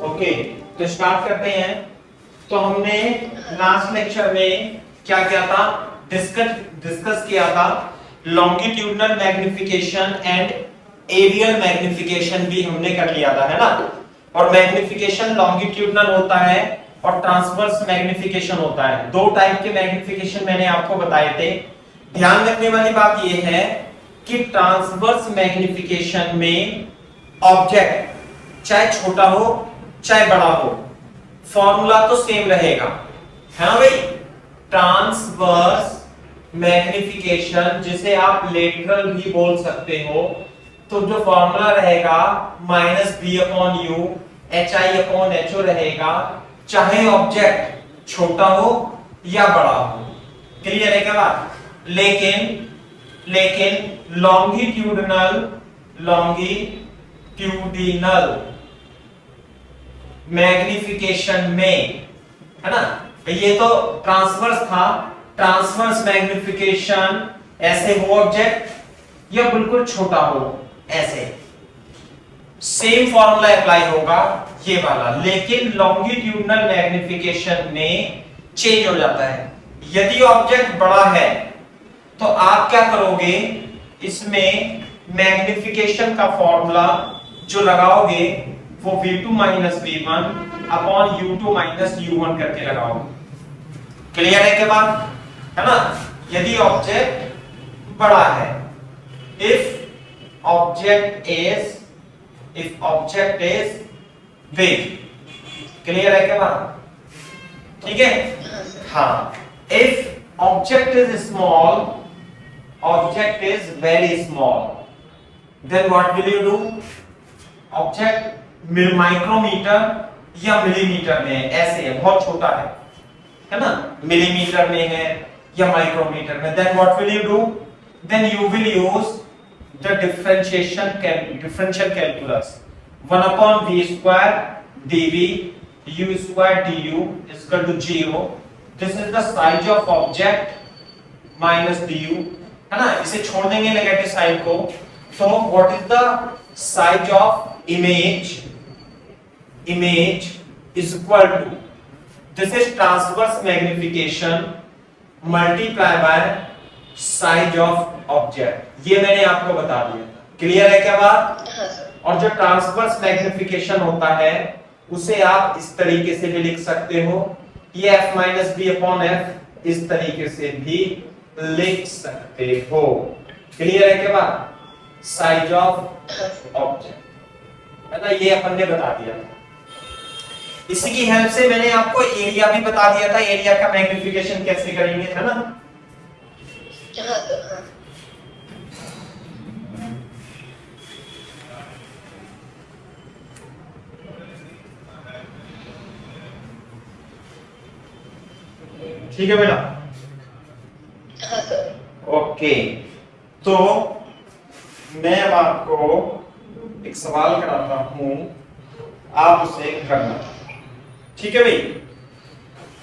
Okay, तो start करते हैं। तो हमने लास्ट लेक्चर में क्या किया था, डिस्कस किया था longitudinal magnification and areal magnification भी हमने कर लिया था, है ना। और मैग्निफिकेशन लॉन्गिट्यूडनल होता है और ट्रांसवर्स मैग्निफिकेशन होता है। दो टाइप के मैग्निफिकेशन मैंने आपको बताए थे। ध्यान रखने वाली बात यह है कि ट्रांसवर्स मैग्निफिकेशन में ऑब्जेक्ट चाहे छोटा हो चाहे बड़ा हो, फॉर्मूला तो सेम रहेगा, है ना भाई। ट्रांसवर्स मैग्निफिकेशन जिसे आप लेटरल भी बोल सकते हो, तो जो फॉर्मूला रहेगा -b/u hi/ho रहेगा, चाहे ऑब्जेक्ट छोटा हो या बड़ा हो। क्लियर है क्या बात। लेकिन लॉन्गिट्यूडिनल मैग्निफिकेशन में, है ना, ये तो ट्रांसवर्स था। ट्रांसवर्स मैग्निफिकेशन ऐसे हो ऑब्जेक्ट या बिल्कुल छोटा हो, ऐसे सेम फॉर्मूला अप्लाई होगा ये वाला। लेकिन लॉन्गिट्यूडनल मैग्निफिकेशन में चेंज हो जाता है। यदि ऑब्जेक्ट बड़ा है तो आप क्या करोगे, इसमें मैग्निफिकेशन का फॉर्मूला जो लगाओगे वो v2 v1 upon u2 u1 करके लगाओगे। क्लियर है के बाद, है ना। यदि ऑब्जेक्ट बड़ा है, if object is big. Clear है के बाद, ठीक है। हाँ, if object is small, object is very small, then what will you do. Object micrometre या मिलीमीटर में ऐसे है, बहुत छोटा है ना, मिलीमीटर में है या माइक्रोमीटर में, then what will you do, then you will use the differential calculus 1/v² dv u² du is equal to 0. This is the size of object minus du, है ना। इसे छोड़ देंगे नेगेटिव साइन को, तो what is the size of image is equal to, this is transverse magnification multiply by size of object। ये मैंने आपको बता दिया। क्लियर है क्या बात। और जो ट्रांसवर्स मैग्निफिकेशन होता है उसे आप इस तरीके से भी लिख सकते हो, ये f-b/f इस तरीके से भी लिख सकते हो। क्लियर है क्या बात। साइज ऑफ ऑब्जेक्ट, है ना, ये अपन ने बता दिया। इसी की हेल्प से मैंने आपको एरिया भी बता दिया था, एरिया का मैग्निफिकेशन कैसे करेंगे, है ना। ठीक है बेटा। ओके, तो मैं अब आपको एक सवाल कराता हूं, आप उसे करना। ठीक है भाई।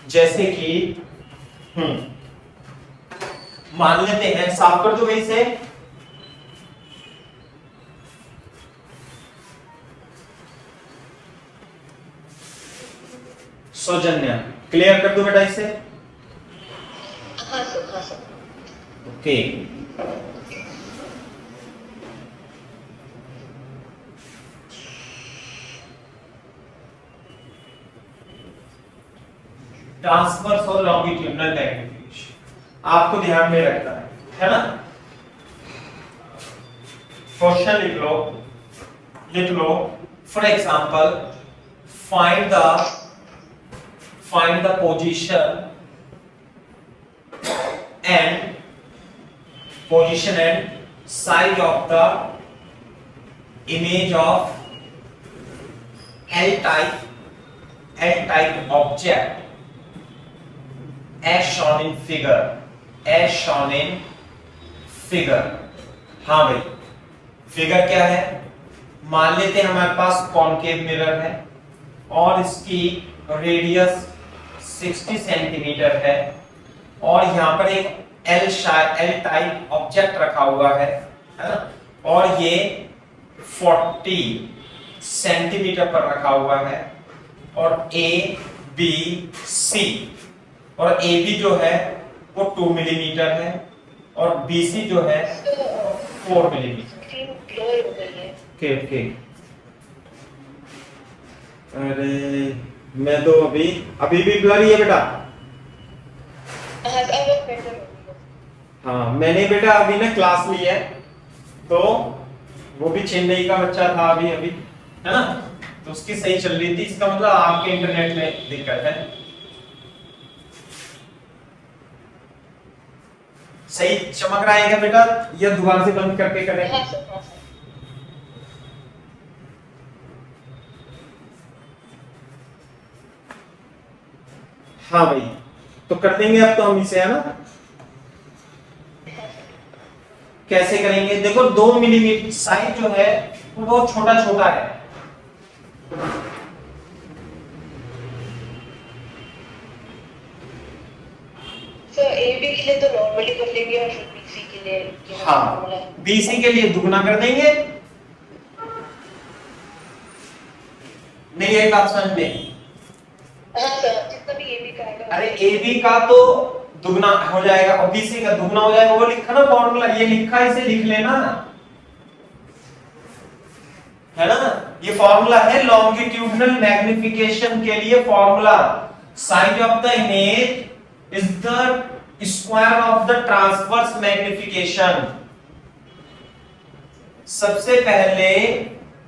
जैसे कि मान लेते हैं, साफ कर दो भाई से। सौजन्य, क्लियर कर दो बेटा इसे। ओके, ट्रांसवर्स और लॉन्गिट्यूडनल मैग्निफिकेशन आपको ध्यान में रखना है ना। क्वेश्चन लिख लो। For example, find the position and size of the image of L-type object as shown in figure as shown in figure. हाँ भाई, फिगर क्या है, मान लेते हैं हमारे पास कॉनकेव मिरर है और इसकी रेडियस 60 सेंटीमीटर है और यहाँ पर एक एल टाइप ऑब्जेक्ट रखा हुआ है ना, और ये 40 सेंटीमीटर पर रखा हुआ है और ए बी सी, और ए बी जो है वो 2 मिलीमीटर है और बी सी जो है 4 मिलीमीटर। ओके, अरे मैं तो अभी भी ब्लरी है बेटा। हाँ मैंने बेटा अभी ना क्लास ली है, तो वो भी चेन्नई का बच्चा था अभी है ना, तो उसकी सही चल रही थी, इसका मतलब आपके इंटरनेट में दिक्कत है। सही चमक रहा है क्या बेटा, या दोबारा से बंद करके करें? हाँ भाई, तो कर देंगे अब तो हम इसे, है ना। कैसे करेंगे, देखो 2 मिलीमीटर साइज जो है वो बहुत छोटा छोटा है। AB के लिए तो नॉर्मली कर लेंगे और BC के लिए हाँ, BC के लिए दुगना कर देंगे। नहीं आई बात समझ में? हाँ सर, जितना भी AB का आएगा, अरे AB का तो दुगना हो जाएगा और BC का दुगना हो जाएगा, वो लिखा ना फॉर्मूला, ये लिखा, इसे लिख लेना, है ना। ये फॉर्मूला है लॉन्गिट्यूडिनल मैग्निफिकेशन के लिए, formula size of the image is the square of the transverse magnification. सबसे पहले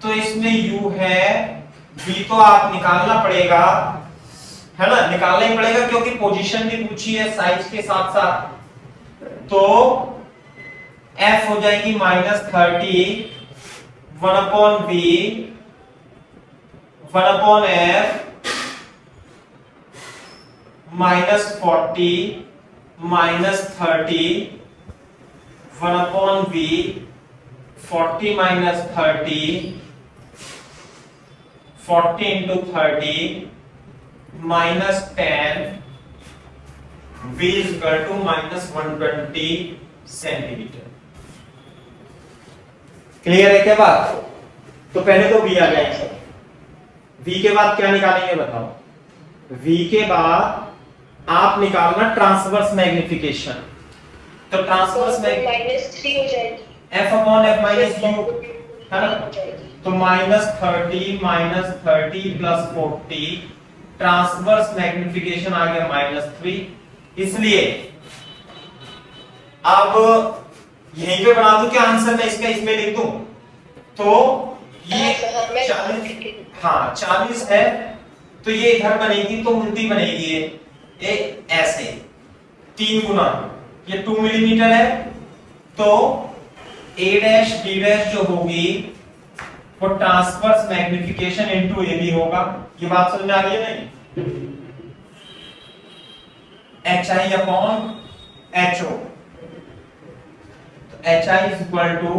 तो इसमें U है, V तो आप निकालना पड़ेगा, है ना, निकालना ही पड़ेगा क्योंकि पोजीशन भी पूछी है साइज के साथ साथ। तो F हो जाएगी -30 1/V 1/F -40 -30 1/V 40 -30 40 into 30 -10 V is equal to -120 centimetre. Clear है क्या बात? तो पहले तो V आ गया, V के बाद क्या निकालेंगे बताओ? V के बाद आप निकालना ट्रांसवर्स मैग्निफिकेशन, तो ट्रांसवर्स -3 हो जाएगी, F/F - U, है ना, तो -30 -30 + 40, ट्रांसवर्स मैग्निफिकेशन आ गया -3। इसलिए अब यहीं पे बना दूं क्या आंसर, मैं इसका इसमें लिख दूं, तो ये 40, हाँ 40 है, तो ये इधर बनेगी तो उल्टी बनेगी, ये ऐसे 3 गुना, ये 2 मिलीमीटर है, तो A' जो होगी वो ट्रांसवर्स मैग्निफिकेशन इनटू AB होगा। ये बात समझ में आ रही है नहीं? HI/HO, तो HI is equal to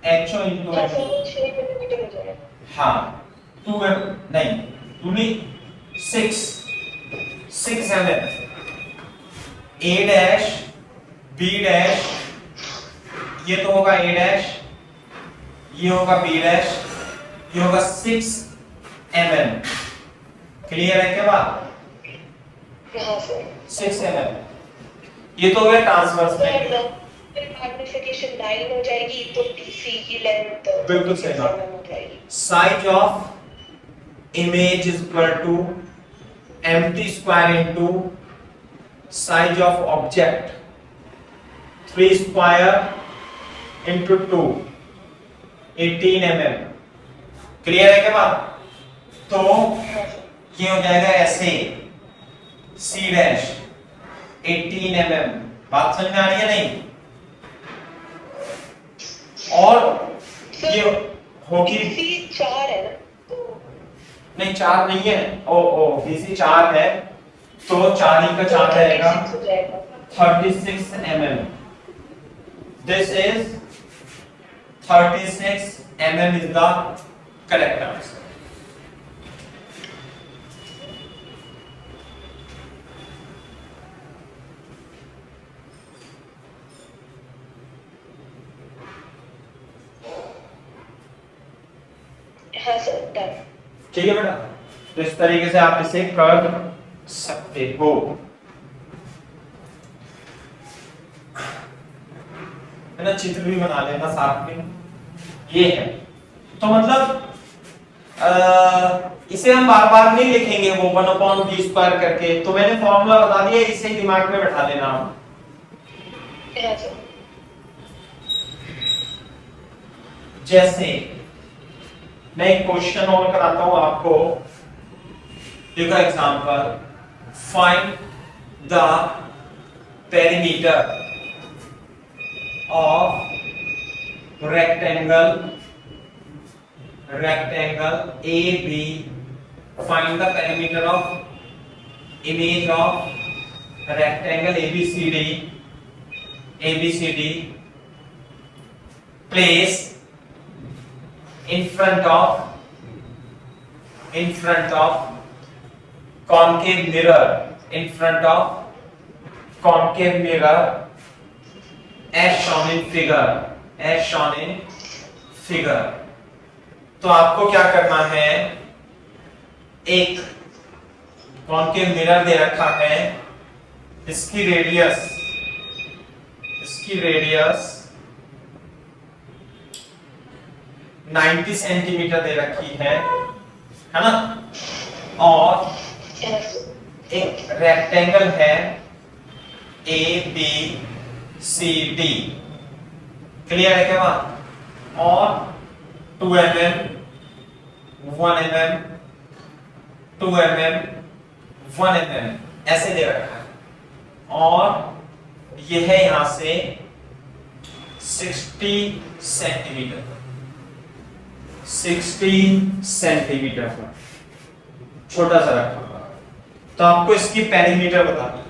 HO into HO, 6 millimetre हो जाएगा। हाँ 2 नहीं 2 नहीं 6 mm, A' B', ये तो होगा A', ये होगा B', ये होगा 6 mm। क्लियर है क्या बात? हाँ सर, 6 mm, ये तो हो गया ट्रांसवर्स में। मैग्निफिकेशन 9 हो जाएगी, तो BC की लेंथ बिल्कुल सही बात। हो जाएगी। Size of image is equal to empty square into size of object 3 square into 2 18 mm। Clear है क्या बात? तो ये हो जाएगा ऐसे C' 18 mm। बात समझ में आ रही है नहीं? और ये होगी BC 4 है ना, नहीं 4 नहीं है, ओ BC 4 है, तो 4 ही का 4 रहेगा, 36 mm. This is 36 mm is the correct answer. हाँ सर, डन। ठीक है बेटा, तो इस तरीके से आप इसे कर सकते हो। है ना, चित्र भी बना लेना साथ में। ये है तो मतलब इसे हम बार बार नहीं लिखेंगे वो 1/v² करके, तो मैंने फॉर्मूला बता दिया, इसे दिमाग में बैठा लेना आप। हाँ सर। जैसे मैं एक क्वेश्चन और कराता हूं आपको, देखो example, find the perimeter of rectangle AB, find the perimeter of image of rectangle ABCD place in front of concave mirror as shown in figure. तो आपको क्या करना है, एक कॉन्केव मिरर दे रखा है, इसकी रेडियस 90 सेंटीमीटर दे रखी है ना, और एक रेक्टेंगल है ABCD, क्लियर है क्या बात, और 2 mm 1 mm 2 mm 1 mm ऐसे दे रखा है, और यह है यहां से 60 सेंटीमीटर का छोटा सा रखा हुआ, तो आपको इसकी पेरीमीटर बतानी है।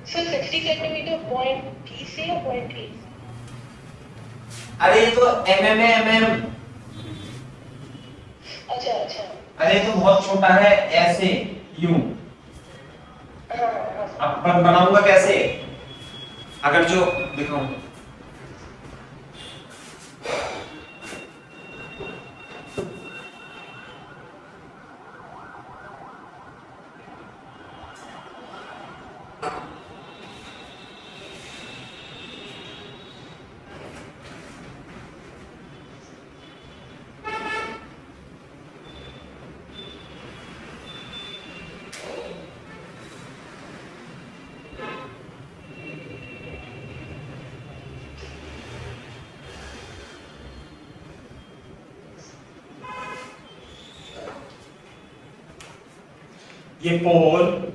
सर 60 सेंटीमीटर पॉइंट बी से या पॉइंट ए? अरे ये तो mm है, mm। अच्छा अच्छा। अरे तो बहुत छोटा है, ऐसे यूं। हाँ हाँ। अब बनाऊंगा कैसे, अगर जो दिखाऊंगा, ये पोल,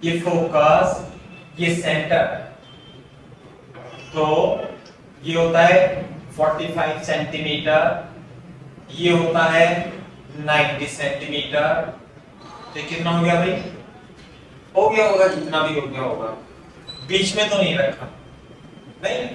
ये फोकस, ये सेंटर, तो ये होता है 45 सेंटीमीटर, ये होता है 90 सेंटीमीटर। तो कितना हो गया भाई, हो गया होगा, कितना भी हो गया होगा, बीच में तो नहीं रखा, नहीं।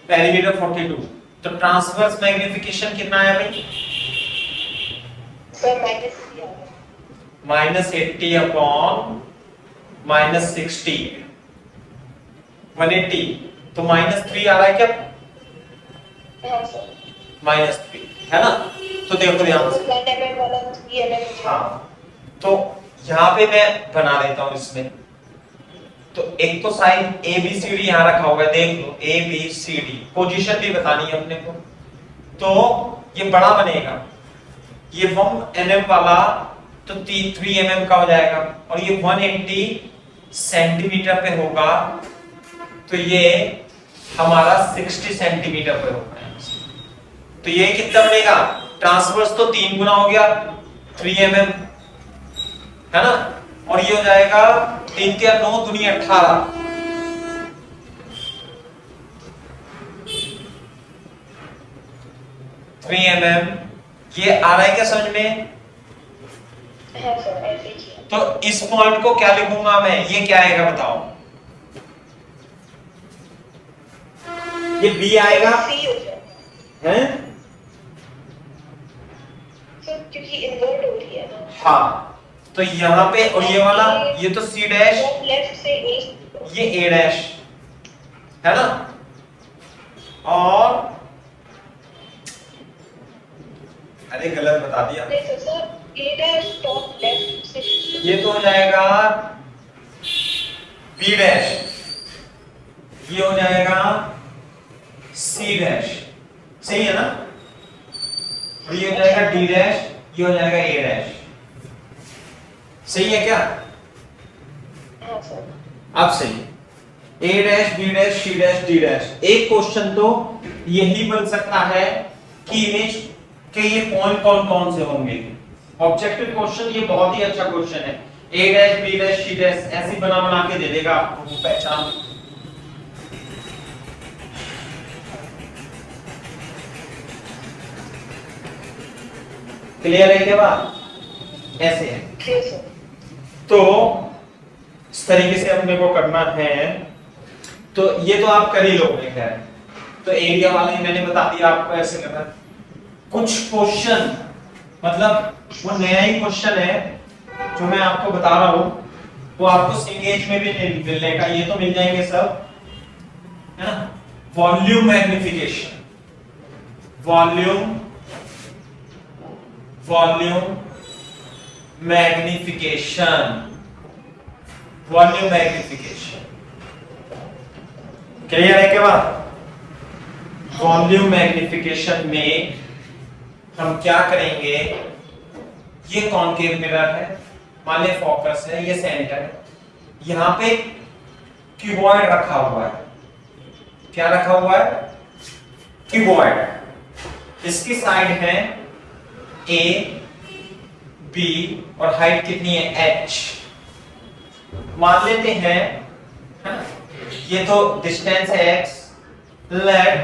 पेरीमीटर 42, तो ट्रांसवर्स मैग्निफिकेशन कितना है भाई, सर -80 अपॉन -60 180, तो -3 आ रहा है क्या, हाँ सर, -3 है ना। तो देखो ध्यान से, हाँ, तो यहाँ पे मैं बना देता हूँ इसमें, तो एक तो sign A B C D यहाँ रखा हुआ है, देख लो A B C D, position भी बतानी है अपने को। तो ये बड़ा बनेगा, ये 1 mm वाला तो 3 mm का हो जाएगा, और ये 180 सेंटीमीटर पे होगा, तो ये हमारा 60 सेंटीमीटर पे होगा। तो ये कितना बनेगा, ट्रांसवर्स तो 3 गुना हो गया 3 mm, है ना, और ये हो जाएगा 3 के 9 दूनी 18, ये आ रहा है क्या समझ में? हाँ सर, ऐसे ही है। तो इस पॉइंट को क्या लिखूंगा मैं, ये क्या आएगा बताओ? ये बी आएगा, सी हो जाएगा हैं? सर, क्योंकि इन्वर्ट हो रही है ना। हाँ, तो यहाँ पे और ये वाला, ये तो सी डैश, लेफ्ट से ए, ये ए डैश, है ना, और अरे गलत बता दिया, नहीं सर, सर ए डैश टॉप लेफ्ट से, ये तो हो जाएगा बी डैश, ये हो जाएगा सी डैश, सही है ना, और ये हो जाएगा डी डैश, ये हो जाएगा ए डैश, सही है क्या? हाँ सर। अब सही, A dash B dash C dash D dash. एक क्वेश्चन तो यही बन सकता है कि इमेज के ये पॉइंट कौन कौन से होंगे। ऑब्जेक्टिव क्वेश्चन ये बहुत ही अच्छा क्वेश्चन है, A dash B dash C dash ऐसी बना बना के दे देगा आपको पहचान। क्लियर है क्या बात? ऐसे है, Yes, sir. तो इस तरीके से अपने को करना है। तो ये तो आप कर ही लोगे खैर, तो एरिया वाले मैंने बता दिया आपको ऐसे करना। कुछ क्वेश्चन मतलब वो नया ही क्वेश्चन है जो मैं आपको बता रहा हूं, वो आपको सिंगेज में भी मिलने का, ये तो मिल जाएंगे सब, है ना। Volume magnification, volume magnification, volume magnification, clear है क्या बात? वॉल्यूम मैग्निफिकेशन में हम क्या करेंगे, ये कॉनकेव मिरर है, मान ले फोकस है, ये सेंटर है, यहां पे क्यूबॉइड रखा हुआ है, क्या रखा हुआ है? क्यूबॉइड। इसकी साइड है ए बी और हाइट कितनी है h, मान लेते हैं, है ना? ये तो डिस्टेंस है x, let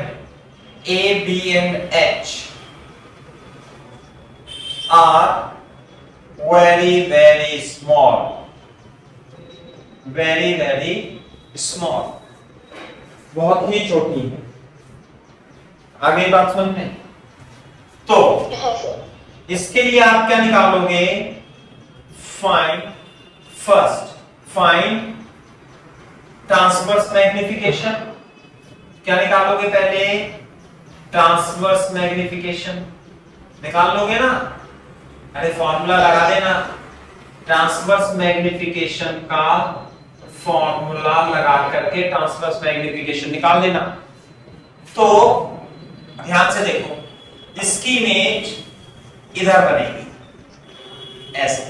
a b and h are very small, very small, बहुत ही छोटी है। आगे बात समझ में? तो हाँ सर। इसके लिए आप क्या निकालोगे? Find transverse magnification. क्या निकालोगे पहले? ट्रांसवर्स मैग्निफिकेशन निकाल लोगे ना, अरे फॉर्मूला लगा देना, ट्रांसवर्स मैग्निफिकेशन का फॉर्मूला लगा करके ट्रांसवर्स मैग्निफिकेशन निकाल देना। तो ध्यान से देखो, इसकी इमेज इधर बनेगी ऐसे,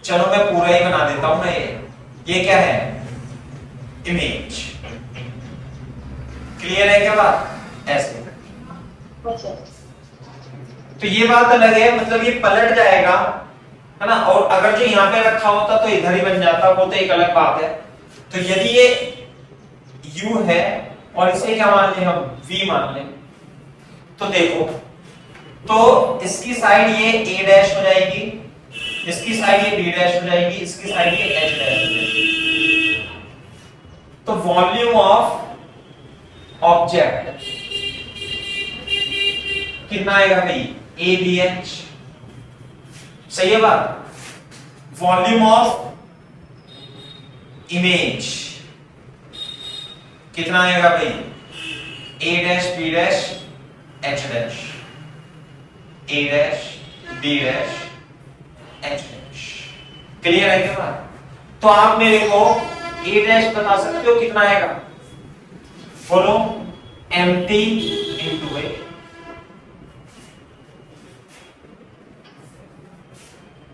चलो मैं पूरा ही बना देता हूं ना। ये क्या है? इमेज। क्लियर है क्या बात? ऐसे। तो ये बात अलग है, मतलब ये पलट जाएगा, है ना, और अगर जो यहाँ पे रखा होता तो इधर ही बन जाता, वो तो एक अलग बात है। तो यदि ये u है और इसे क्या मान लें हम? v मान लें, तो देखो, तो इसकी साइड ये a डैश हो जाएगी, इसकी साइड ये b डैश हो जाएगी, इसकी साइड ये h डैश हो जाएगी। तो वॉल्यूम ऑफ ऑब्जेक्ट कितना आएगा भाई? a b h, सही है बात? वॉल्यूम ऑफ इमेज कितना आएगा भाई? a dash b dash h dash, a dash b dash h dash. Clear है क्या बात? तो आप मेरे को ए डैश बता सकते हो कितना आएगा? बोलो mt इंटू ए।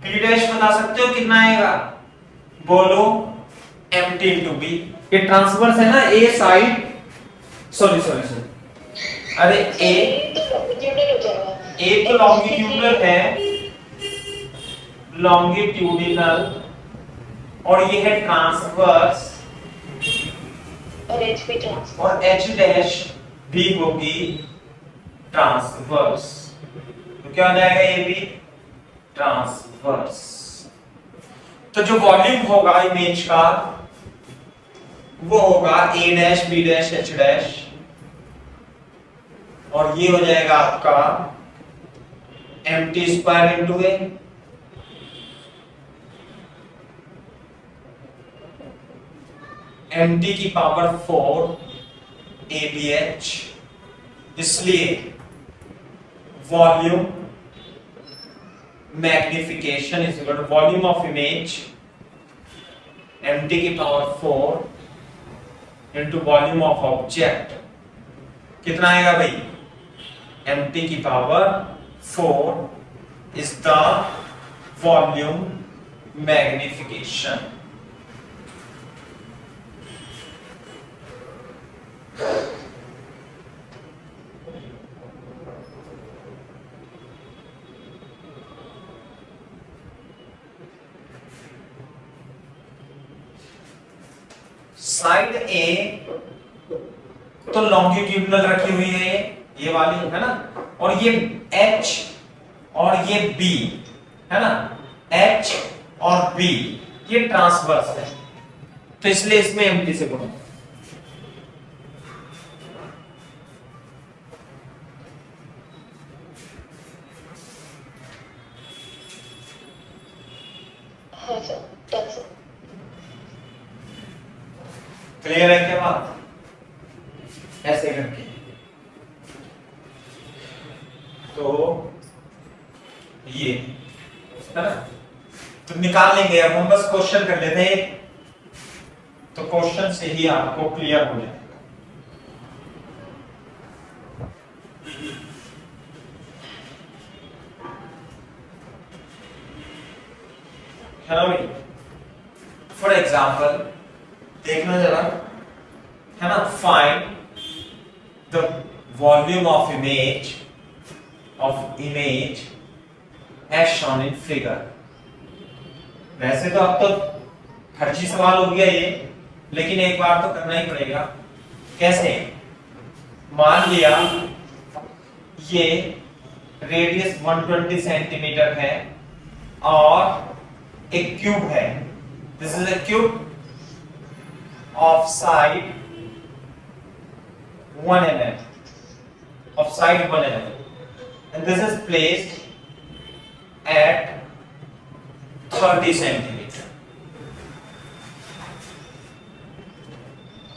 बी डैश बता सकते हो कितना आएगा? बोलो mt इंटू बी। ये ट्रांसवर्स है ना ए साइड, सॉरी सॉरी सॉरी, अरे ए तो लॉन्गिट्यूडनल हो जाएगा। ए तो लॉन्गिट्यूडनल है, लॉन्गिट्यूडिनल, और ये है ट्रांसवर्स, और एच भी ट्रांसवर्स, और एच डैश भी होगी ट्रांसवर्स। तो क्या हो जाएगा? ये भी ट्रांसवर्स। तो जो वॉल्यूम होगा इमेज का वो होगा A dash B dash H dash, और ये हो जाएगा आपका mt square into A. mt की पावर 4 abh, इसलिए volume magnification is equal to volume of image mt की power 4 into volume of object. कितना आएगा भाई? mt की power 4 is the volume magnification. Side A तो लॉन्गिट्यूडनल रखी हुई है, ये वाली है ना, और ये H और ये B है ना, H और B ये ट्रांसवर्स है, तो इसलिए इसमें mt से गुणा। हाँ सर, डन सर। क्लियर है क्या बात? ऐसे करके तो ये है ना, तो निकाल लेंगे। अब हम बस क्वेश्चन कर लेते हैं, तो क्वेश्चन से ही आपको क्लियर हो जाएगा। है ना भाई? फॉर एग्जाम्पल देखना जरा, है ना, find the volume of image as shown in figure. वैसे तो अब तो फर्जी सवाल हो गया ये, लेकिन एक बार तो करना ही पड़ेगा। कैसे? मान लिया ये रेडियस 120 सेंटीमीटर है और एक क्यूब है, this is a cube of side 1 mm, of side 1 mm, and this is placed at 30 centimeter,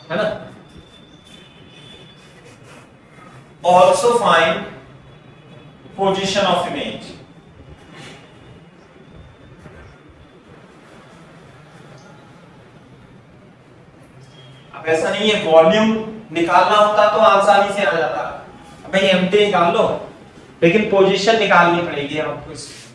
है ना? Also find position of image। अब ऐसा नहीं है, वॉल्यूम निकालना होता तो आसानी से आ जाता, भाई mt निकाल लो, लेकिन पोजीशन निकालनी पड़ेगी आपको इसकी।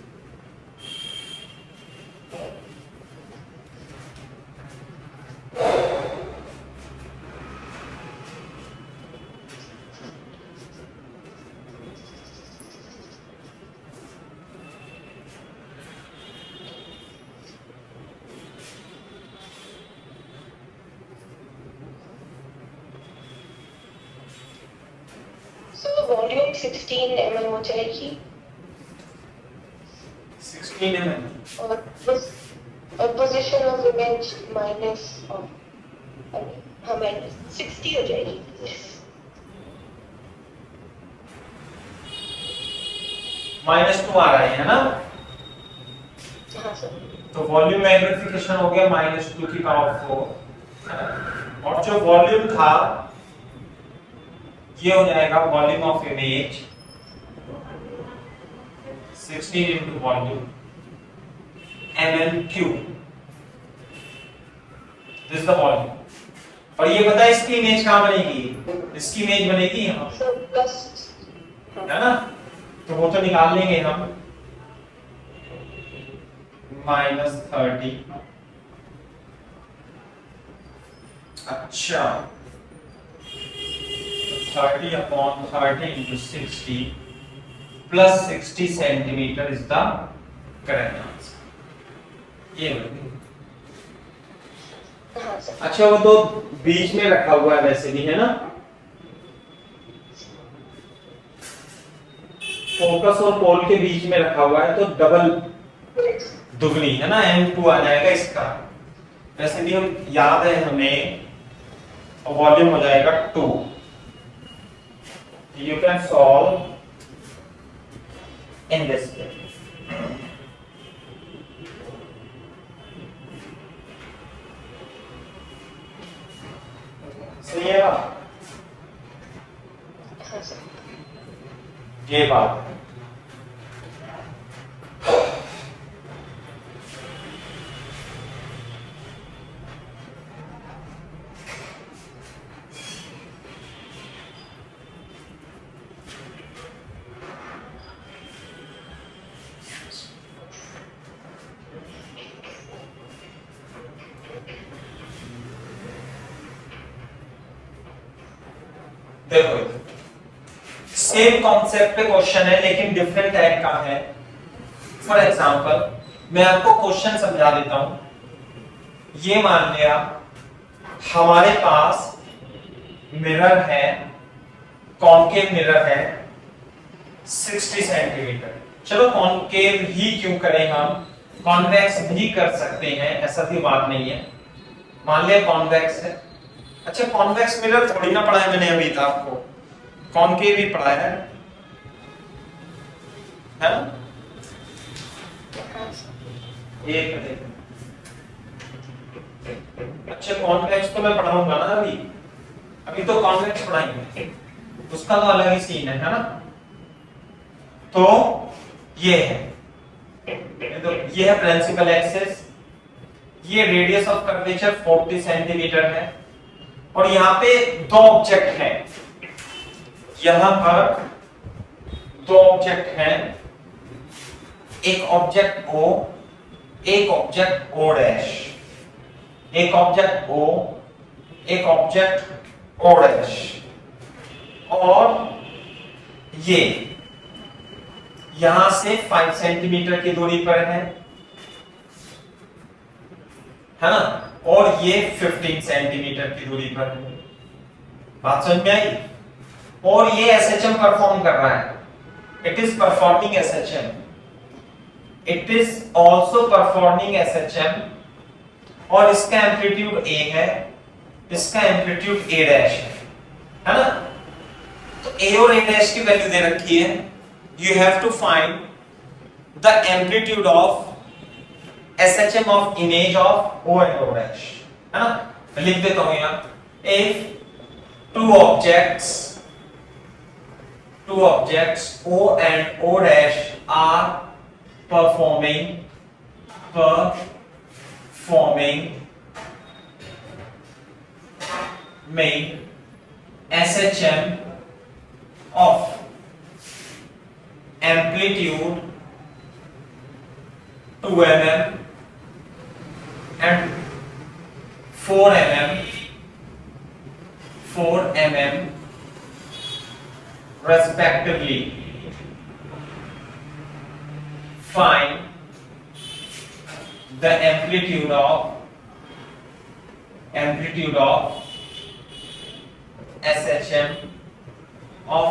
वॉल्यूम 16 mm हो जाएगी 16 mm, और position of image minus of, हाँ माइनस 60 हो जाएगी। -2 आ रहा है ना? हाँ सर। तो वॉल्यूम मैग्निफिकेशन हो गया -2 की पावर 4, और जो वॉल्यूम था ये हो जाएगा volume of image 16 into volume mm cube, this the volume. और ये पता है इसकी इमेज कहाँ बनेगी? इसकी इमेज बनेगी यहाँ, सर प्लस है ना? तो वो तो निकाल लेंगे हम, -30। अच्छा, 30/30 into 60 plus 60 centimetre is the correct answer. ये बनेगी। हाँ सर। अच्छा, वो तो बीच में रखा हुआ है वैसे भी, है ना? फोकस और पोल के बीच में रखा हुआ है, तो डबल दुगनी, है ना? m2 आ जाएगा इसका। वैसे भी हम याद है हमें, वॉल्यूम हो जाएगा 2। You can solve in this way. सही है ना? हाँ सर। ये बात है। देखो, सेम कॉन्सेप्ट पे क्वेश्चन है लेकिन डिफरेंट टाइप का है। फॉर एग्जांपल मैं आपको क्वेश्चन समझा देता हूं। ये मान लिया हमारे पास मिरर है, कॉन्केव मिरर है 60 सेंटीमीटर। चलो कॉन्केव ही क्यों करें, हम कॉन्वेक्स भी कर सकते हैं, ऐसा भी बात नहीं है। मान लिया कॉन्वेक्स है। अच्छा, कॉन्वेक्स मिरर थोड़ी ना पढ़ा है मैंने अभी तक आपको, कॉन्केव ही पढ़ा है ना? एक मिनट। अच्छा, कॉन्वेक्स तो मैं पढ़ाऊंगा ना अभी तो कॉन्वेक्स पढ़ाएंगे, उसका तो अलग ही सीन है ना? तो ये है, तो ये है प्रिंसिपल एक्सिस, ये रेडियस ऑफ कर्वेचर 40 सेंटीमीटर है, और यहाँ पे दो ऑब्जेक्ट हैं, यहां पर दो ऑब्जेक्ट हैं, एक ऑब्जेक्ट O, एक ऑब्जेक्ट O डैश, एक ऑब्जेक्ट O, एक ऑब्जेक्ट O डैश, और ये यहां से 5 सेंटीमीटर की दूरी पर है ना? और ये 15 सेंटीमीटर की दूरी पर है। बात समझ में आई? और ये एसएचएम परफॉर्म कर रहा है, it is performing SHM, it is also performing SHM, और इसका एम्पलीट्यूड A है, इसका एम्पलीट्यूड A डैश है ना? तो A और A डैश की वैल्यू दे रखी है, you have to find the amplitude of SHM of image of O and O dash, है ना? मैं लिख देता हूं यहां, if two objects O and O dash are performing SHM of amplitude 2 mm and 4 mm respectively, find the amplitude of SHM of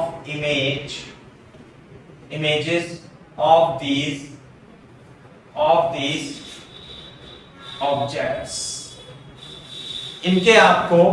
images of these objects। इनके आपको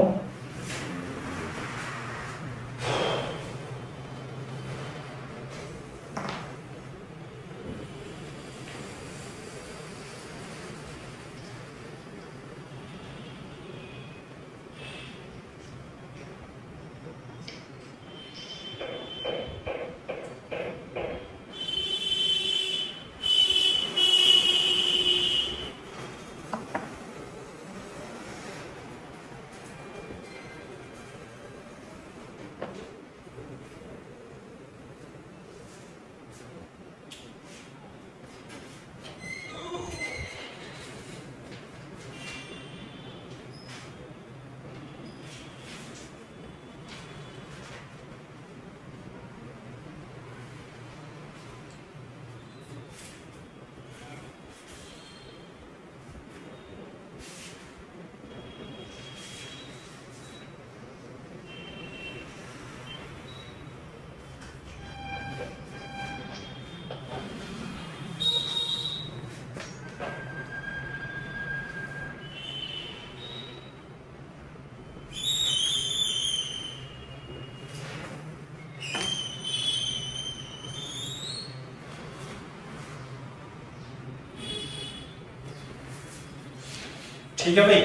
ठीक है भाई।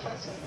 हाँ सर।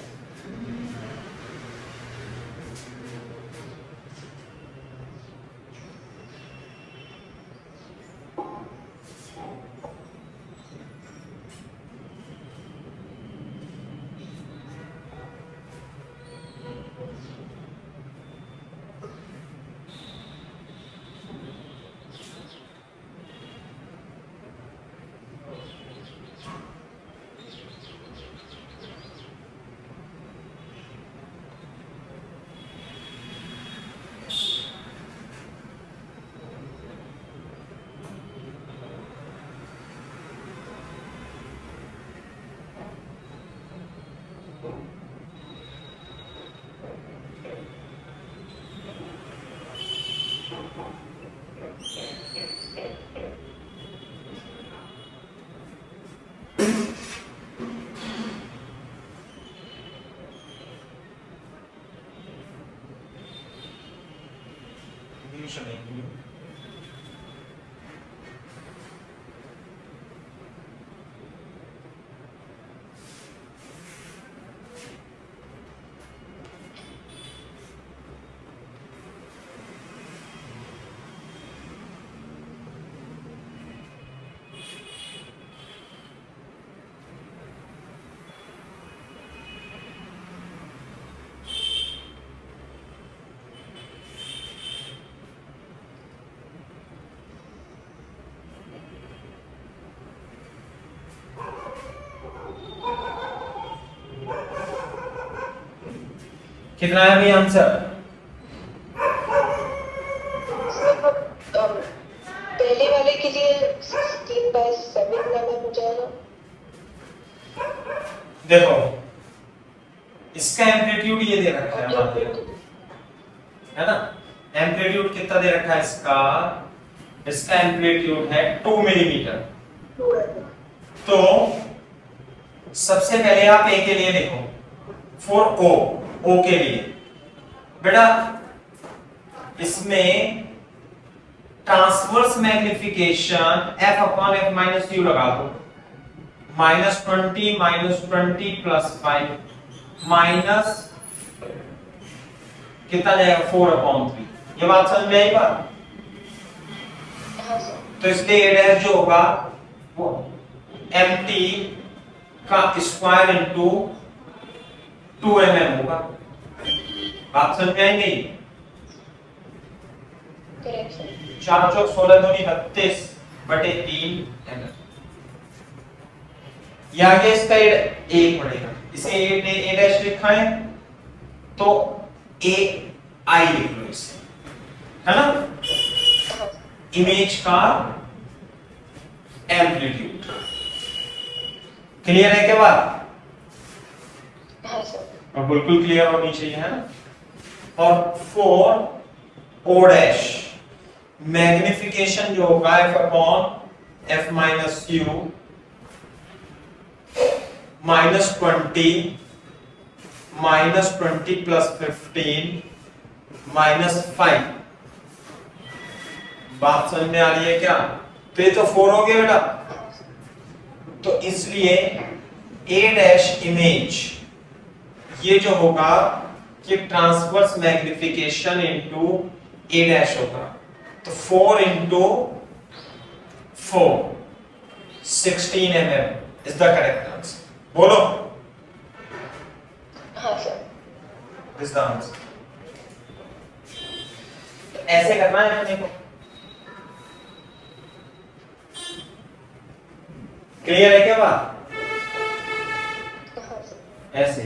कितना है अभी आंसर? पहले वाले के लिए 16/7 mm हो जाएगा। देखो इसका एम्पलीट्यूड ये दे रखा है, मान लो है ना, एम्पलीट्यूड कितना दे रखा है इसका? इसका एम्पलीट्यूड है 2 मिलीमीटर। तो सबसे पहले आप ए के लिए लिखो, फॉर ओ के लिए बेटा इसमें transverse magnification f upon f minus you लगा दो, -20 -20 प्लस 5 माइनस कितना जाएगा 4/3। ये बात समझ में आई बात? हाँ सर। तो इसलिए ए डैश जो होगा वो mt का स्क्वायर इनटू 2 mm होगा। बात समझ में आई नहीं? Correct sir. 4 चौक 16 दूनी 32 बटे 3 mm। ये आगे इसका ए पड़ेगा, इसे ए डैश लिखा है तो ए आई लिख लो इसे, है ना, इमेज का एम्पलीट्यूड। क्लियर है क्या बात? हाँ सर। और बिल्कुल क्लियर होनी चाहिए, है ना। और 4 ओ डैश मैग्निफिकेशन जो होगा f upon f minus you -20 plus 15 -5। बात समझ में आ रही है क्या? तो ये तो 4 हो गया बेटा, तो इसलिए a डैश इमेज ये जो होगा कि transverse magnification into a dash होगा, तो 4 into 4 16 mm is the correct answer. बोलो। हाँ सर। This the answer. ऐसे करना है अपने को। क्लियर है क्या बात? हाँ सर। ऐसे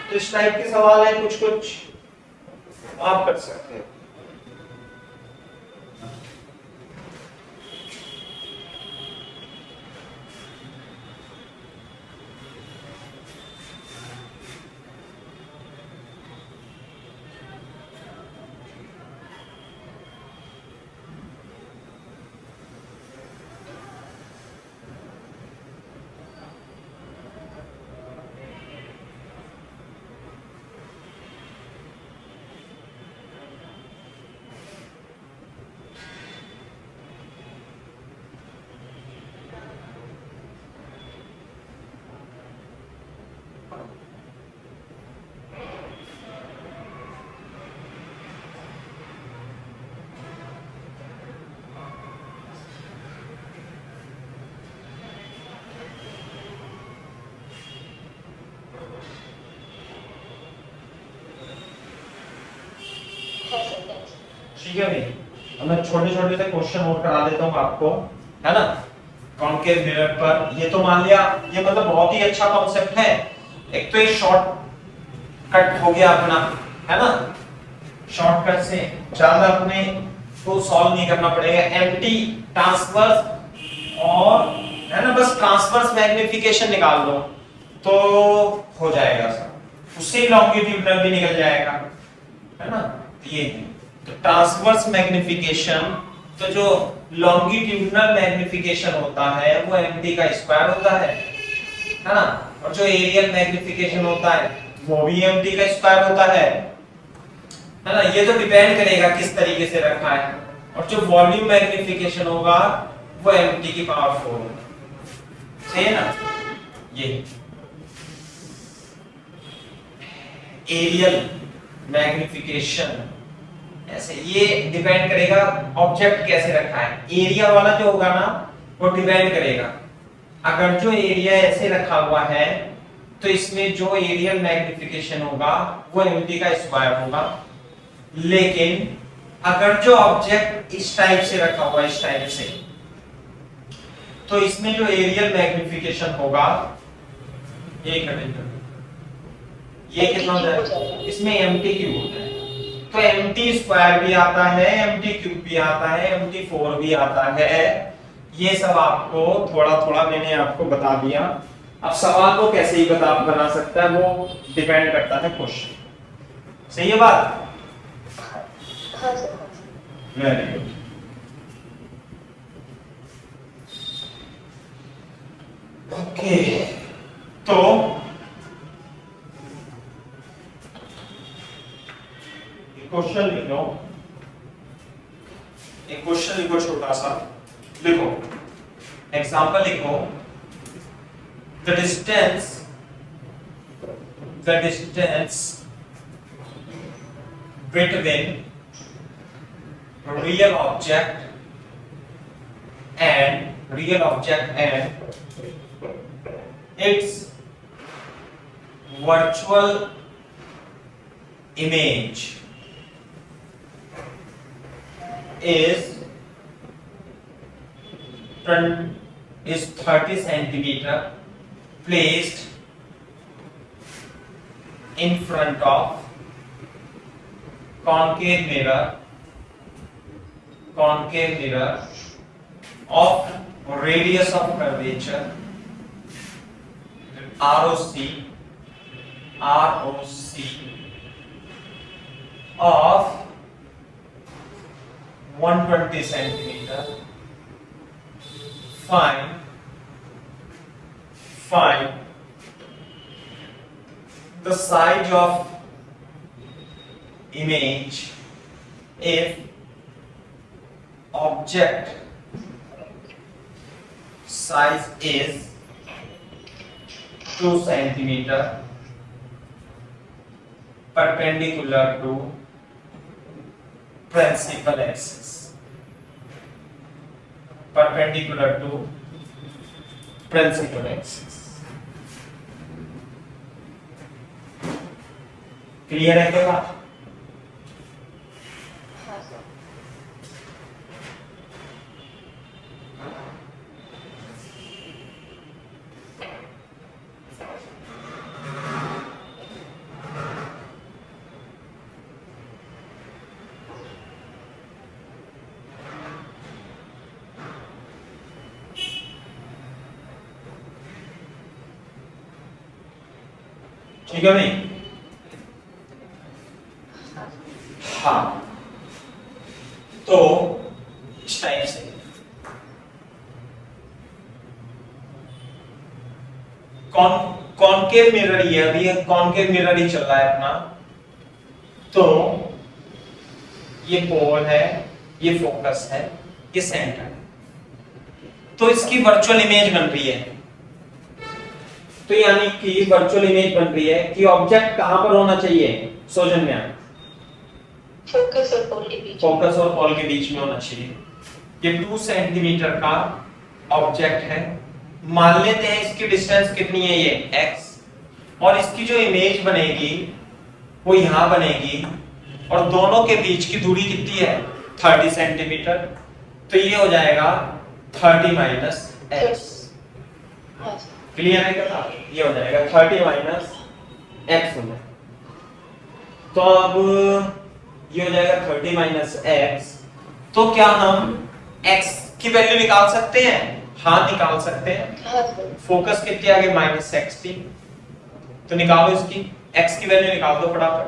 तो इस टाइप के सवाल है, कुछ कुछ आप कर सकते हैं। हाँ सर थैंक्स। ठीक है भाई, अब मैं छोटे छोटे से क्वेश्चन नोट करा देता हूँ आपको, है ना। कॉनकेव मिरर पर ये तो मान लिया, ये मतलब बहुत ही अच्छा कॉन्सेप्ट है। एक तो ये शॉर्ट कट हो गया अपना, है ना, शॉर्टकट से ज्यादा अपने को सॉल्व नहीं करना पड़ेगा। एम्प्टी ट्रांसवर्स और, है ना, बस ट्रांसवर्स मैग्निफिकेशन निकाल दो तो हो जाएगा सर, उससे लॉन्गिट्यूडनल भी निकल जाएगा, है ना। ये तो ट्रांसवर्स मैग्निफिकेशन, तो जो लॉन्गिट्यूडनल मैग्निफिकेशन होता है वो एमटी का स्क्वायर होता है ना, और जो एरियल मैग्निफिकेशन होता है वो भी एमटी का स्क्वायर होता है ना। ये तो डिपेंड करेगा किस तरीके से रखा है, और जो वॉल्यूम मैग्निफिकेशन होगा वो एमटी की पावर 4 होगा, सही है ना। ये एरियल मैग्निफिकेशन ऐसे, ये डिपेंड करेगा ऑब्जेक्ट कैसे रखा है। एरिया वाला जो होगा ना वो डिपेंड करेगा, अगर जो एरिया ऐसे रखा हुआ है तो इसमें जो एरियल मैग्निफिकेशन होगा वो एमटी का स्क्वायर होगा। लेकिन अगर जो ऑब्जेक्ट इस टाइप से रखा हुआ है, इस टाइप से, तो इसमें जो एरियल मैग्निफिकेशन होगा ये कितना हो जाएगा, इसमें एमटी क्यूब होता है। तो एमटी स्क्वायर भी आता है, एमटी क्यूब भी आता है, एमटी 4 भी आता है। ये सब आपको थोड़ा थोड़ा मैंने आपको बता दिया। अब सवाल को कैसे ही बना सकता है वो डिपेंड करता है क्वेश्चन, सही है बात। हाँ सर। Very good. ओके, तो क्वेश्चन लिख लो, एक क्वेश्चन लिखो छोटा सा, लिखो एग्जांपल लिखो। The distance between real object and its virtual image is 30 centimeter placed in front of concave mirror of radius of curvature ROC of 120 centimeter. Find the size of image if object size is 2 centimeter perpendicular to principal axis. Clear है क्या बात? हाँ sir. ठीक है भाई? हाँ, तो इस टाइप से कॉनकेव मिरर, ये अभी कॉनकेव मिरर ही चल रहा है अपना। तो ये पोल है, ये फोकस है, ये सेंटर है, तो इसकी वर्चुअल इमेज बन रही है। तो तो यानी कि वर्चुअल इमेज बन रही है कि ऑब्जेक्ट कहां पर होना चाहिए सौजन्या? फोकस और पॉल के बीच। फोकस और पॉल के बीच में होना चाहिए। ये 2 सेंटीमीटर का ऑब्जेक्ट है, मान लेते हैं इसकी डिस्टेंस कितनी है, ये x, और इसकी जो इमेज बनेगी वो यहां बनेगी, और दोनों के बीच की दूरी कितनी है 30 सेंटीमीटर। तो ये हो जाएगा 30 माइनस x। क्लियर है क्या? ये हो जाएगा 30 माइनस x हो जाएगा। तो अब ये हो जाएगा 30 माइनस x। तो क्या हम x की वैल्यू निकाल सकते हैं? हाँ निकाल सकते हैं। फोकस कितनी आ गई -60, तो निकालो इसकी x की वैल्यू निकाल दो फटाफट।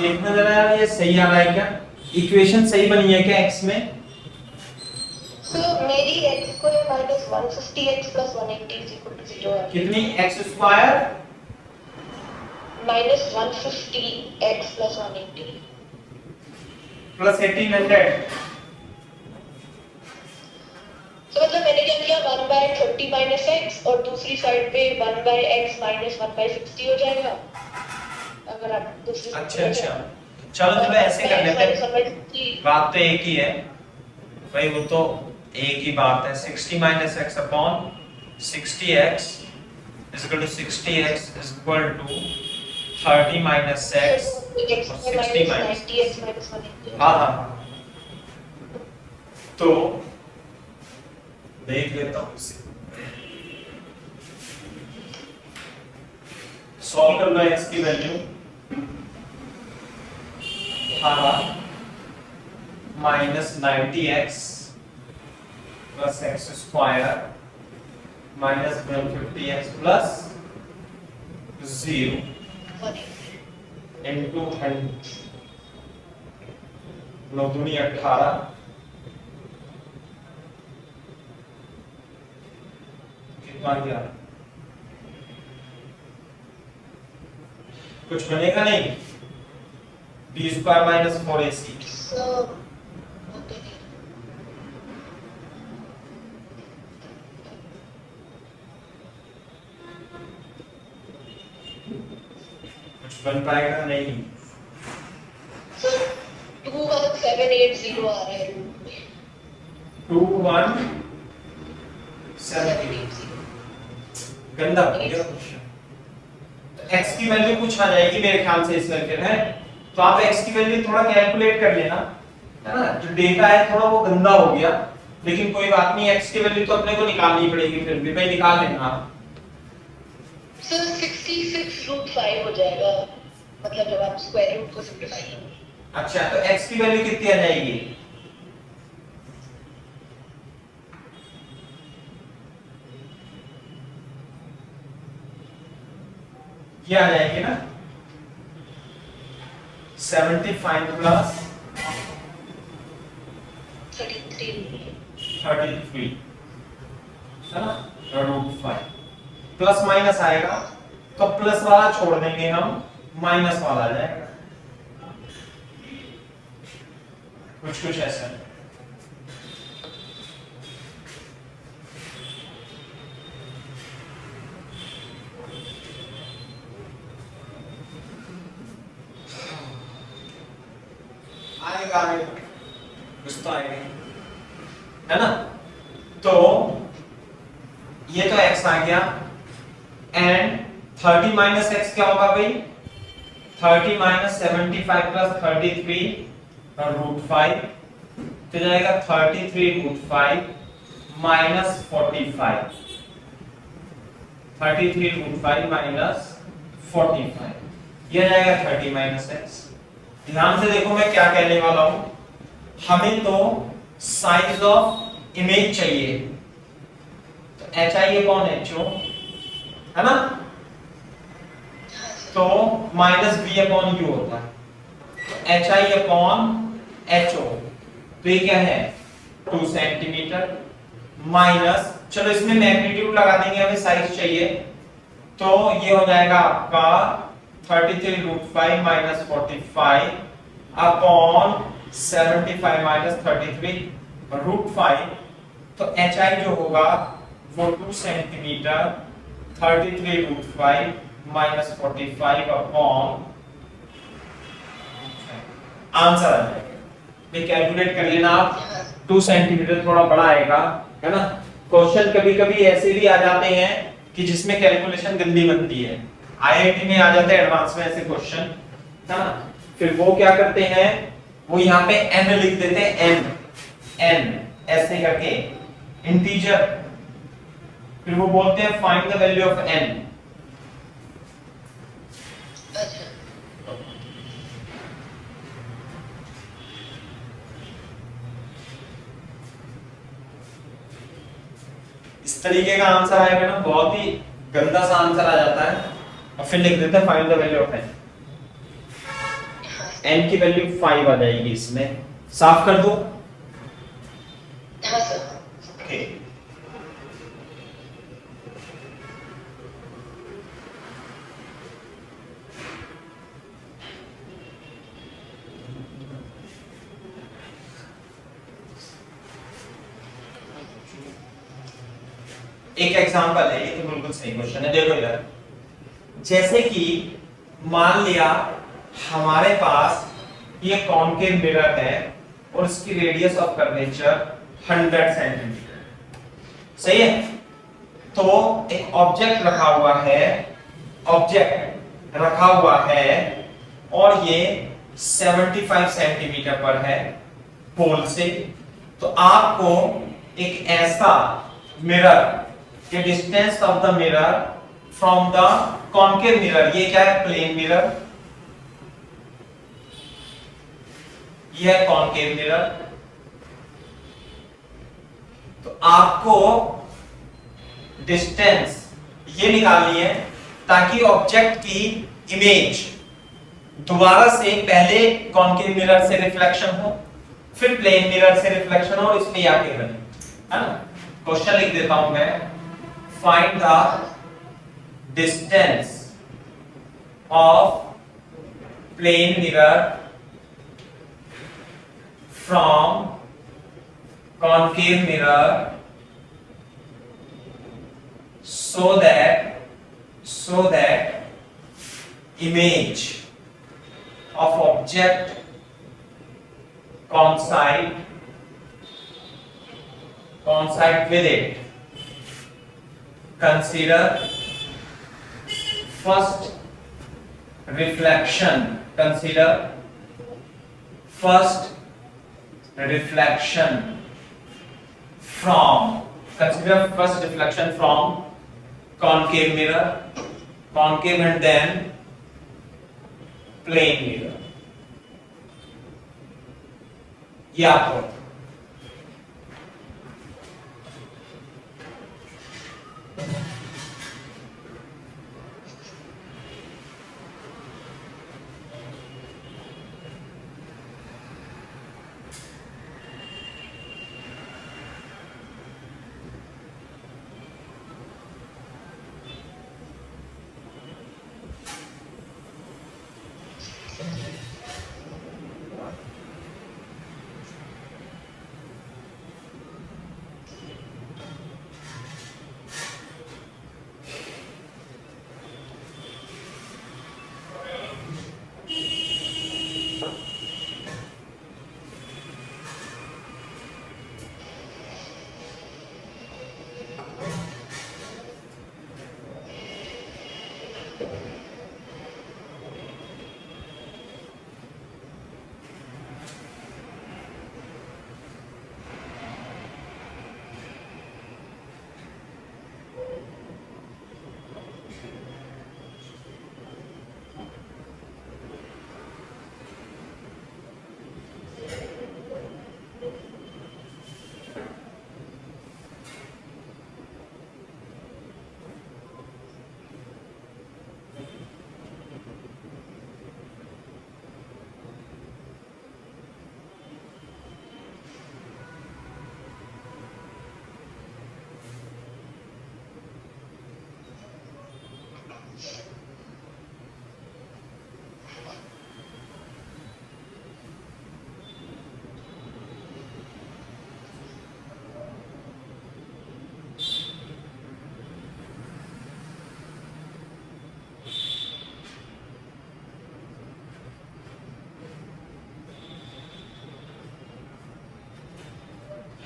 देखना जरा यार ये सही आ रहा है क्या? इक्वेशन सही बनी है क्या x में? मेरी x को -150x + 180 = 0 है। कितनी x² -150x + 180 + 1800। तो मतलब मैंने क्या किया 1/30 - x और दूसरी साइड पे 1/x - 1/60 हो जाएगा। अगर आप दूसरी अच्छा चलो ऐसे कर लेते हैं, बात तो एक ही है भाई, वो तो एक ही बात है। 60 - x upon 60x = 60x = 30 - x और 60 - हाँ तो देख लेता हूँ इसे, सॉल्व कर लो x की value. -90x + x² -150x + 0 into 100 9 दूनी 18 कितना गया? कुछ बनेगा नहीं। b² - 4ac कुछ बन पाएगा नहीं। 21780 आ रहा है। 21780 गंदा हो गया क्वेश्चन। तो x की वैल्यू कुछ आ जाएगी मेरे ख्याल से इसमें फिर है, तो आप x की वैल्यू थोड़ा कैलकुलेट कर लेना। है ना। जो डेटा है थोड़ा वो गंदा हो गया, लेकिन कोई बात नहीं, x की वैल्यू तो अपने को निकालनी पड़ेगी, फिर भी भाई निकाल लेना। सर 66√5 हो जाएगा, मतलब जब आप स्क्वायर रूट को सिंपलीफाई करेंगे। अच्छा, तो x की वैल्यू कितनी आ जाएगी? ये आ जाएगी ना 75 प्लस 33 है ना, √5 प्लस माइनस आएगा, तो प्लस वाला छोड़ देंगे हम, माइनस वाला आ जाएगा, कुछ ऐसा। आएगा कुछ तो आएगा, है ना। तो ये तो x आ गया, एंड 30 माइनस x क्या होगा भाई? 30 माइनस 75 प्लस 33√5 तो जाएगा 33√5 माइनस 45, 33√5 माइनस 45, ये जाएगा 30 माइनस x। ध्यान से देखो मैं क्या कहने वाला हूं, हमें तो साइज ऑफ इमेज चाहिए, तो HI/HO है ना, तो माइनस V/U होता है, तो HI/HO, तो ये क्या है 2 सेंटीमीटर, माइनस, चलो इसमें मैग्नीट्यूड लगा देंगे, हमें साइज चाहिए, तो ये हो जाएगा आपका 33√5 माइनस 45 अपॉन 75 माइनस 33√5, तो HI जो होगा वो 2 सेंटीमीटर, 33√5 माइनस 45 अपॉन, आंसर आ जाएगा। ये कैलकुलेट कर लेना आप, 2 सेंटीमीटर थोड़ा बड़ा आएगा, है ना। क्वेश्चन कभी कभी ऐसे भी आ जाते हैं कि जिसमें कैलकुलेशन गंदी बनती है, IIT में आ जाते हैं एडवांस में ऐसे क्वेश्चन, है ना। फिर वो क्या करते हैं, वो यहाँ पे n लिख देते हैं, n ऐसे करके इंटीजर, फिर वो बोलते हैं find the value of n। इस तरीके का आंसर आएगा ना, बहुत ही गंदा सा आंसर आ जाता है, और फिर लिख देते हैं find the value of n। n की वैल्यू 5 आ जाएगी इसमें, साफ कर दो। हाँ सर। ओके, एक एग्जांपल है, ये तो बिल्कुल सही क्वेश्चन है, देखो इधर, जैसे कि मान लिया हमारे पास ये कॉनकेव मिरर है और इसकी रेडियस ऑफ कर्वेचर 100 सेंटीमीटर, सही है। तो एक ऑब्जेक्ट रखा हुआ है और ये 75 सेंटीमीटर पर है पोल से, तो आपको एक ऐसा मिरर के distance of the mirror from the concave mirror, ये क्या है प्लेन मिरर, ये है कॉनकेव मिरर, तो आपको डिस्टेंस ये निकालनी है ताकि ऑब्जेक्ट की इमेज दोबारा से पहले कॉनकेव मिरर से रिफ्लेक्शन हो, फिर प्लेन मिरर से रिफ्लेक्शन हो और इसमें आके बने, है ना। क्वेश्चन लिख देता हूं मैं, find the distance of plane mirror from concave mirror so that image of object coincide with it. Consider first reflection. Consider first reflection from, consider first reflection from concave mirror, concave and then plane mirror. ये आपको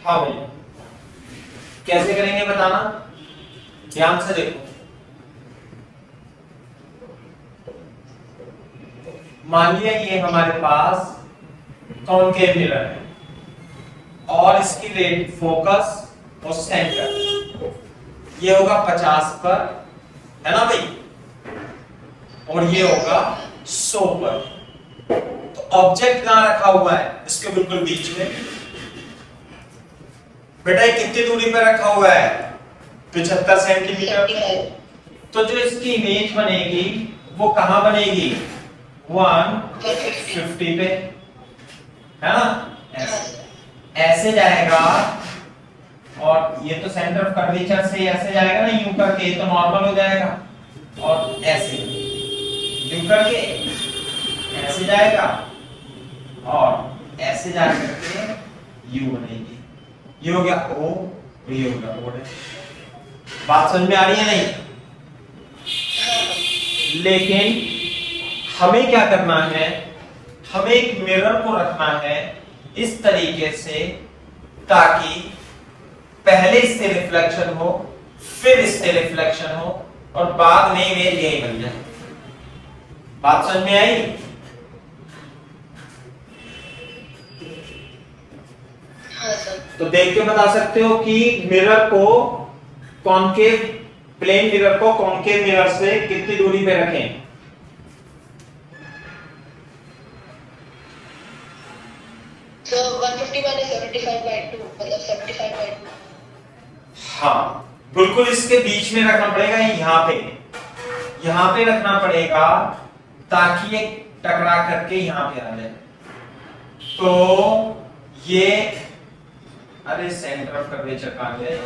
हाँ भाई कैसे करेंगे बताना, ध्यान से देखो। मान लिया ये हमारे पास कॉनकेव मिरर है और इसकी रेट फोकस और सेंटर ये होगा 50 पर, है ना भाई, और ये होगा 100 पर। तो ऑब्जेक्ट कहां रखा हुआ है, इसके बिल्कुल बीच में। बेटा ये कितनी दूरी पर रखा हुआ है, 75 सेंटीमीटर। तो जो इसकी इमेज बनेगी वो कहां बनेगी, 150 पे, है ना, ऐसे जाएगा। और ये तो सेंटर ऑफ कर्वेचर से ऐसे जाएगा ना, यूं करके तो नॉर्मल हो जाएगा, और ऐसे यूं करके ऐसे जाएगा और ऐसे जा करके यू बनेगी। ये हो गया ओ, ये हो गया ओ। बात समझ में आ रही है नहीं? लेकिन हमें क्या करना है, हमें एक मिरर को रखना है इस तरीके से ताकि पहले इससे रिफ्लेक्शन हो, फिर इससे रिफ्लेक्शन हो, और बाद में इमेज यही बन जाए। बात समझ में आई? तो देख के बता सकते हो कि मिरर को कॉनकेव, प्लेन मिरर को कॉनकेव मिरर से कितनी दूरी पे रखें। So 150 minus 75/2 मतलब 75/2। हाँ बिल्कुल, इसके बीच में रखना पड़ेगा, यहाँ पे रखना पड़ेगा ताकि ये टकरा करके यहाँ पे आ जाए। तो ये, अरे सेंटर ऑफ कर्वेचर कहां गया,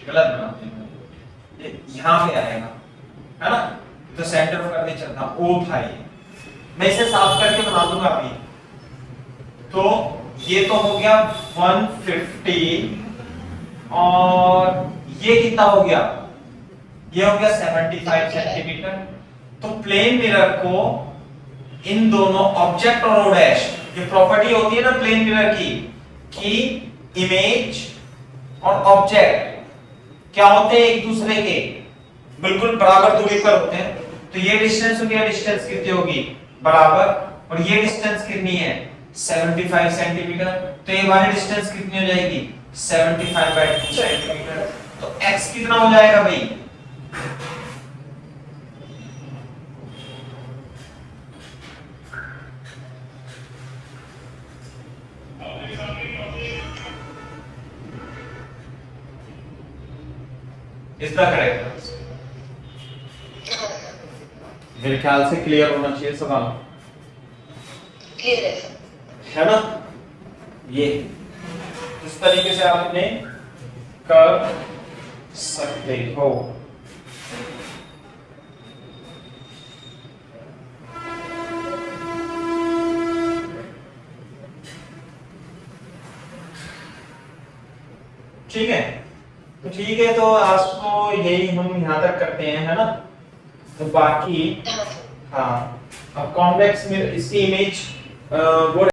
गलत बनाते हैं, यहाँ पे आएगा, है ना। तो सेंटर ऑफ कर्वेचर था O था ये, मैं इसे साफ करके बना दूंगा अभी। तो ये तो हो गया 150 और ये कितना हो गया, ये हो गया 75 सेंटीमीटर। तो प्लेन मिरर को इन दोनों ऑब्जेक्ट और ओ डैश, ये प्रॉपर्टी होती है ना प्लेन मिरर की कि इमेज और ऑब्जेक्ट क्या होते हैं, एक दूसरे के बिल्कुल बराबर दूरी पर होते हैं। तो ये डिस्टेंस हो गया, डिस्टेंस कितनी होगी, बराबर, और ये डिस्टेंस कितनी है 75 सेंटीमीटर, तो ये वाली डिस्टेंस कितनी हो जाएगी 75/2 सेंटीमीटर। तो x कितना हो जाएगा भाई, इज द करेक्ट आंसर। मेरे ख्याल से क्लियर होना चाहिए सवाल, क्लियर है सर। है ना। ये इस तरीके से आप अपने कर सकते हो। ठीक है, तो ठीक है, तो आज तो यही हम यहाँ तक करते हैं, है ना। तो बाकी हाँ हाँ, अब कॉन्वेक्स में इसकी इमेज वो